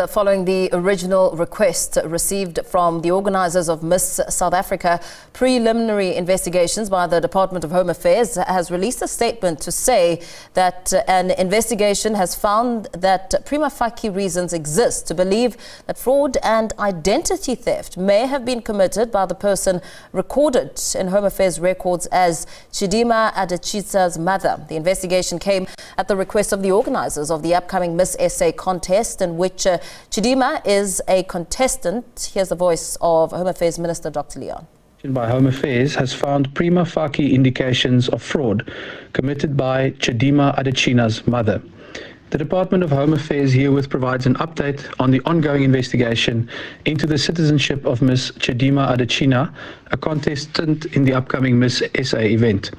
Following the original request received from the organisers of Miss South Africa, preliminary investigations by the Department of Home Affairs has released a statement to say that an investigation has found that prima facie reasons exist to believe that fraud and identity theft may have been committed by the person recorded in Home Affairs records as Chidimma Adetshina's mother. The investigation came at the request of the organisers of the upcoming Miss SA contest, in which Chidimma is a contestant. Here's the voice of Home Affairs Minister Dr. Leon. By Home Affairs has found prima facie indications of fraud committed by Chidimma Adetshina's mother. The Department of Home Affairs herewith provides an update on the ongoing investigation into the citizenship of Miss Chidimma Adetshina, a contestant in the upcoming Miss SA event.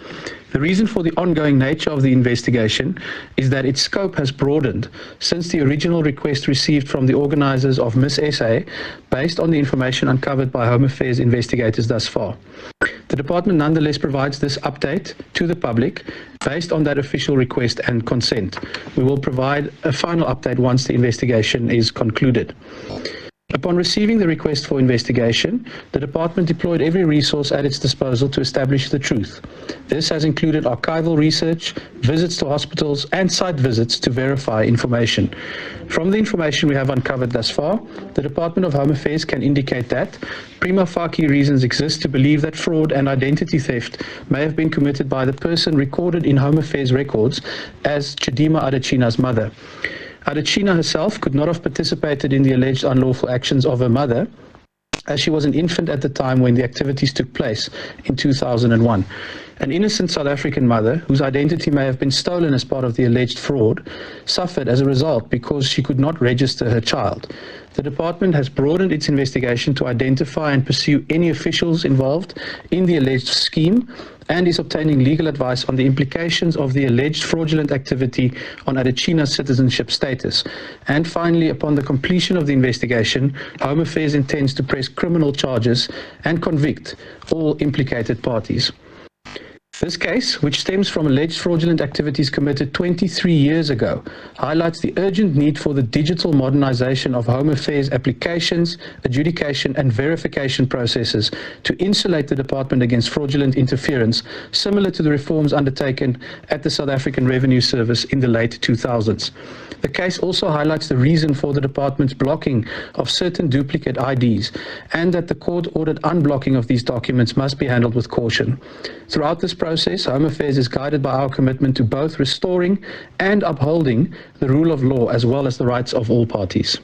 The reason for the ongoing nature of the investigation is that its scope has broadened since the original request received from the organisers of Miss SA based on the information uncovered by Home Affairs investigators thus far. The department nonetheless provides this update to the public based on that official request and consent. We will provide a final update once the investigation is concluded. Upon receiving the request for investigation, the department deployed every resource at its disposal to establish the truth. This has included archival research, visits to hospitals, and site visits to verify information. From the information we have uncovered thus far, the Department of Home Affairs can indicate that prima facie reasons exist to believe that fraud and identity theft may have been committed by the person recorded in Home Affairs records as Chidimma Adetshina's mother. Adetshina herself could not have participated in the alleged unlawful actions of her mother, as she was an infant at the time when the activities took place in 2001. An innocent South African mother, whose identity may have been stolen as part of the alleged fraud, suffered as a result because she could not register her child. The department has broadened its investigation to identify and pursue any officials involved in the alleged scheme and is obtaining legal advice on the implications of the alleged fraudulent activity on Adetshina's citizenship status. And finally, upon the completion of the investigation, Home Affairs intends to press criminal charges and convict all implicated parties. This case, which stems from alleged fraudulent activities committed 23 years ago, highlights the urgent need for the digital modernization of Home Affairs applications, adjudication and verification processes to insulate the department against fraudulent interference, similar to the reforms undertaken at the South African Revenue Service in the late 2000s. The case also highlights the reason for the department's blocking of certain duplicate IDs, and that the court-ordered unblocking of these documents must be handled with caution. Throughout this process, Home Affairs is guided by our commitment to both restoring and upholding the rule of law as well as the rights of all parties.